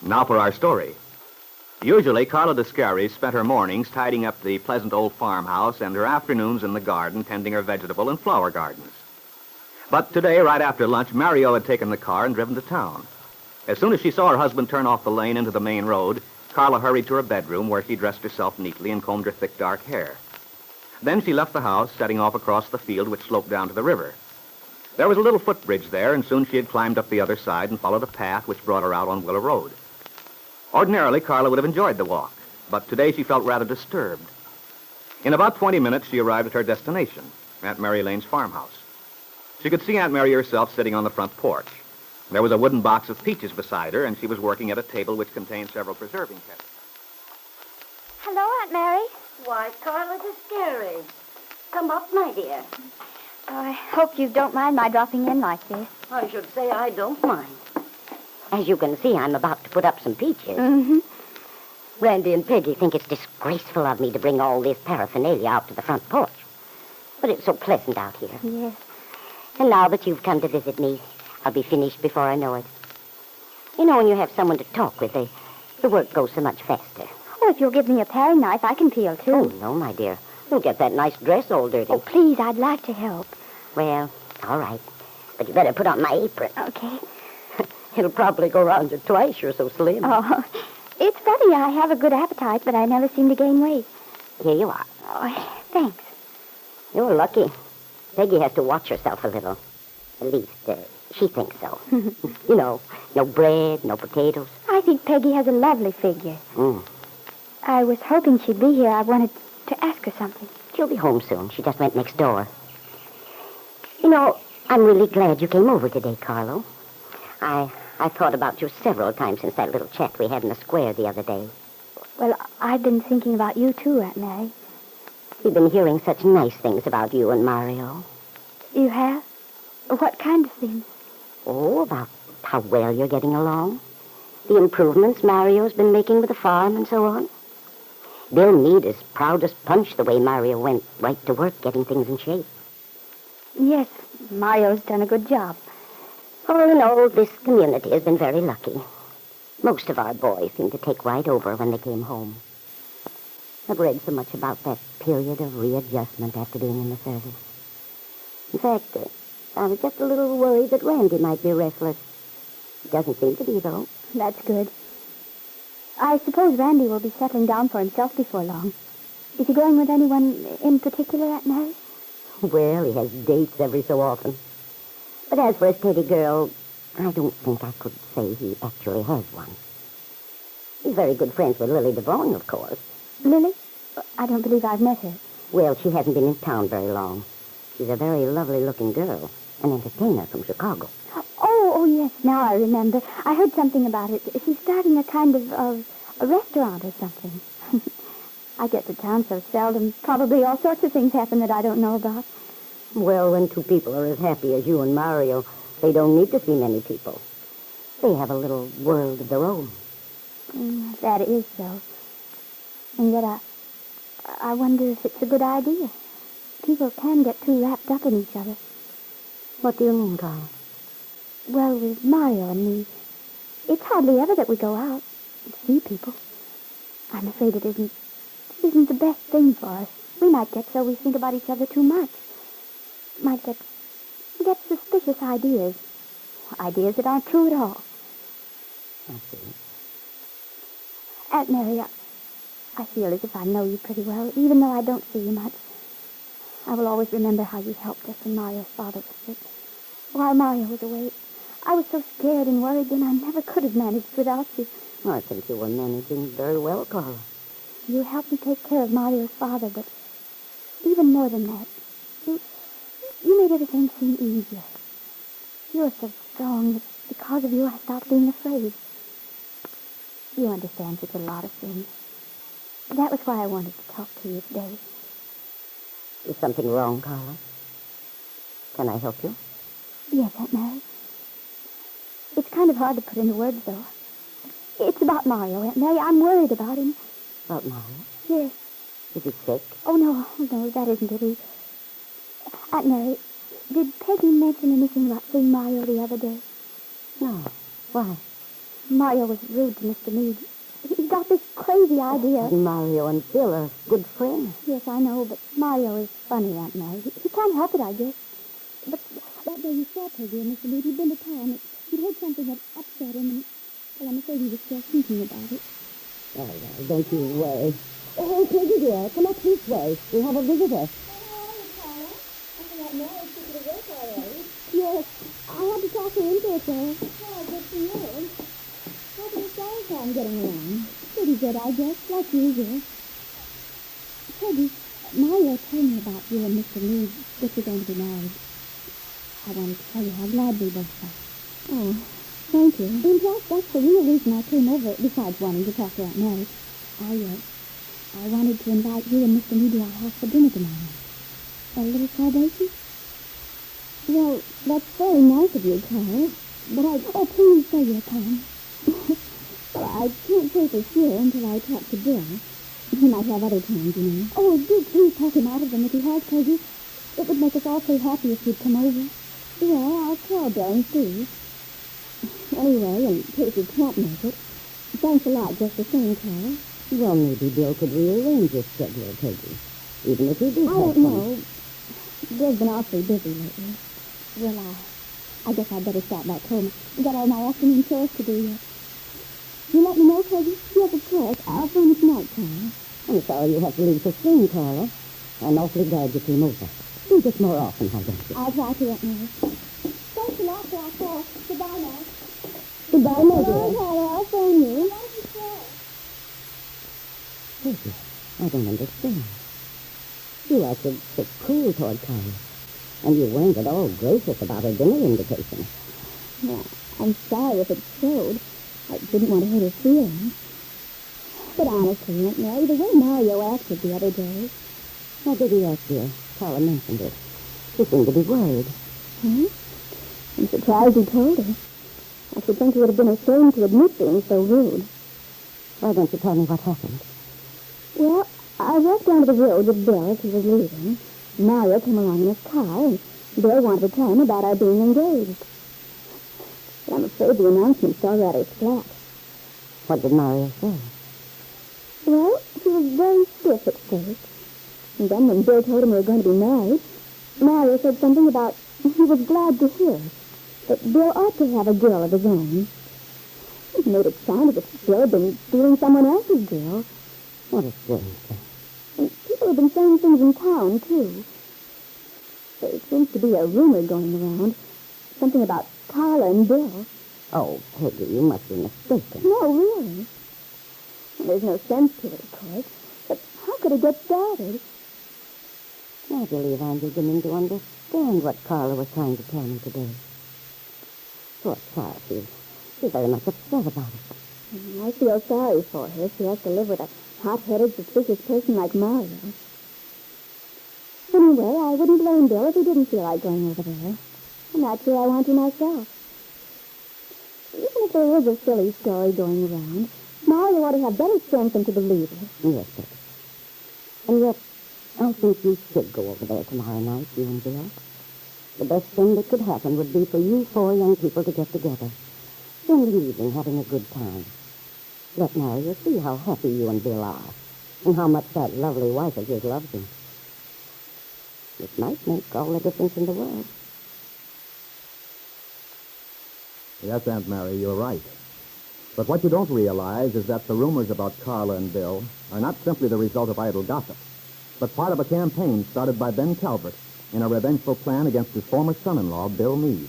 Now for our story. Usually, Carla Descaries spent her mornings tidying up the pleasant old farmhouse and her afternoons in the garden tending her vegetable and flower gardens. But today, right after lunch, Mario had taken the car and driven to town. As soon as she saw her husband turn off the lane into the main road, Carla hurried to her bedroom where she dressed herself neatly and combed her thick dark hair. Then she left the house, setting off across the field which sloped down to the river. There was a little footbridge there, and soon she had climbed up the other side and followed a path which brought her out on Willow Road. Ordinarily, Carla would have enjoyed the walk, but today she felt rather disturbed. In about 20 minutes, she arrived at her destination, Aunt Mary Lane's farmhouse. She could see Aunt Mary herself sitting on the front porch. There was a wooden box of peaches beside her, and she was working at a table which contained several preserving kettles. Hello, Aunt Mary. Why, Carla Descaries. Come up, my dear. Oh, I hope you don't mind my dropping in like this. I should say I don't mind. As you can see, I'm about to put up some peaches. Mm-hmm. Randy and Peggy think it's disgraceful of me to bring all this paraphernalia out to the front porch. But it's so pleasant out here. Yes. And now that you've come to visit me, I'll be finished before I know it. You know, when you have someone to talk with, the work goes so much faster. Oh, if you'll give me a paring knife, I can peel, too. Oh, no, my dear. You'll get that nice dress all dirty. Oh, please, I'd like to help. Well, all right. But you better put on my apron. Okay. It'll probably go round you twice. You're so slim. Oh, it's funny. I have a good appetite, but I never seem to gain weight. Here you are. Oh, thanks. You're lucky. Peggy has to watch herself a little. At least, she thinks so. You know, no bread, no potatoes. I think Peggy has a lovely figure. I was hoping she'd be here. I wanted to ask her something. She'll be home soon. She just went next door. You know, I'm really glad you came over today, Carlo. I thought about you several times since that little chat we had in the square the other day. Well, I've been thinking about you, too, Aunt Mary. We've been hearing such nice things about you and Mario. You have? What kind of things? Oh, about how well you're getting along. The improvements Mario's been making with the farm and so on. Bill Meade is proud as punch the way Mario went right to work getting things in shape. Yes, Mario's done a good job. All in all, this community has been very lucky. Most of our boys seem to take right over when they came home. I've read so much about that period of readjustment after being in the service. In fact, I was just a little worried that Randy might be restless. He doesn't seem to be, though. That's good. I suppose Randy will be settling down for himself before long. Is he going with anyone in particular, Aunt Mary? Well, he has dates every so often. But as for his pretty girl, I don't think I could say he actually has one. He's very good friends with Lily Devone, of course. Lily? I don't believe I've met her. Well, she hasn't been in town very long. She's a very lovely-looking girl, an entertainer from Chicago. Oh, yes, now I remember. I heard something about it. She's starting a kind of a restaurant or something. I get to town so seldom. Probably all sorts of things happen that I don't know about. Well, when two people are as happy as you and Mario, they don't need to see many people. They have a little world of their own. That is so. And yet I wonder if it's a good idea. People can get too wrapped up in each other. What do you mean, Carla? Well, with Mario and me, it's hardly ever that we go out and see people. I'm afraid it isn't the best thing for us. We might get so we think about each other too much. Might get suspicious ideas. Ideas that aren't true at all. I see. Aunt Mary, I feel as if I know you pretty well, even though I don't see you much. I will always remember how you helped us when Mario's father was sick. While Mario was away, I was so scared and worried then I never could have managed without you. I think you were managing very well, Carla. You helped me take care of Mario's father, but even more than that, you made everything seem easier. You're so strong that because of you I stopped being afraid. You understand such a lot of things. That was why I wanted to talk to you today. Is something wrong, Carla? Can I help you? Yes, Aunt Mary. It's kind of hard to put into words, though. It's about Mario, Aunt Mary. I'm worried about him. About Mario? Yes. Is he sick? Oh, no, that isn't it. Aunt Mary, did Peggy mention anything about seeing Mario the other day? No. Why? Mario was rude to Mr. Meade. He got this crazy idea. Mario and Bill are good friends. Yes, I know, but Mario is funny, Aunt Mary. He can't help it, I guess. But that day you saw Peggy and Mr. Meade, he'd been to town. He'd heard something that upset him, and well, I'm afraid he was still thinking about it. Oh, well, don't you worry. Oh, Peggy dear, come up this way. We have a visitor. Yes, I had to talk her into it, though. Oh, good for you. How did the sales time getting along? Pretty good, I guess, like usual. Peggy, Mario told me about you and Mr. Meade, that you're going to be married. I wanted to tell you how glad we both are. Oh, thank you. In fact, that's the real reason I came over, besides wanting to talk to Aunt Mary. I wanted to invite you and Mr. Meade to our house for dinner tomorrow. A little celebration? Well, that's very nice of you, Carla. But oh, please say you'll come. Well, I can't say for sure until I talk to Bill. He might have other plans, you know. Oh, do please talk him out of them if he has, Peggy. It would make us all so happy if you'd come over. Yeah, I'll call Bill and see. Anyway, in case you can't make it, thanks a lot just the same, Carla. Well, maybe Bill could rearrange his schedule, Peggy. Even if he did I don't know. Bill's been awfully busy lately. Well, I guess I'd better start back home. I've got all my afternoon chores to do yet. You let me know, Peggy? Yes, of course. I'll phone you tonight, Carla. I'm sorry you have to leave so soon, Carla. I'm awfully glad you came over. Do this more often, why don't you? I'll try to, Aunt Mary. Thanks a lot for our call. Goodbye now. Goodbye, my dear. Goodbye, Carla. I'll phone you. Peggy, I don't understand. You acted so cruel toward Carla. And you weren't at all gracious about her dinner invitation. Well, I'm sorry if it showed. I didn't want to hurt her feelings. But honestly, Aunt Mary, the way Mario acted the other day... How did he act, dear? Carla mentioned it. She seemed to be worried. Huh? I'm surprised he told her. I should think he would have been ashamed to admit being so rude. Why don't you tell me what happened? Well, I walked down to the road with Bill as he was leaving. Mario came along in his car, and Bill wanted to tell him about our being engaged. But I'm afraid the announcement fell rather flat. What did Mario say? Well, he was very stiff at first. And then when Bill told him we were going to be married, Mario said something about he was glad to hear that Bill ought to have a girl of his own. It made it sound as if Bill had been stealing someone else's girl. What a strange thing. And people have been saying things in town, too. There seems to be a rumor going around. Something about Carla and Bill. Oh, Peggy, you must be mistaken. No, really. Well, there's no sense to it, of course. But how could it get started? I believe I'm beginning to understand what Carla was trying to tell me today. Poor child, she's very much upset about it. I feel sorry for her. She has to live with a hot-headed, suspicious person like Mario. Anyway, I wouldn't blame Bill if he didn't feel like going over there. I'm not sure I want to myself. Even if there is a silly story going around, Mario ought to have better sense than to believe it. Yes, Peggy. And yet, I think you should go over there tomorrow night, you and Bill. The best thing that could happen would be for you four young people to get together. Spend the evening having a good time. Let Mario see how happy you and Bill are, and how much that lovely wife of his loves him. It might make all the difference in the world. Yes, Aunt Mary, you're right. But what you don't realize is that the rumors about Carla and Bill are not simply the result of idle gossip, but part of a campaign started by Ben Calvert in a revengeful plan against his former son-in-law, Bill Meade.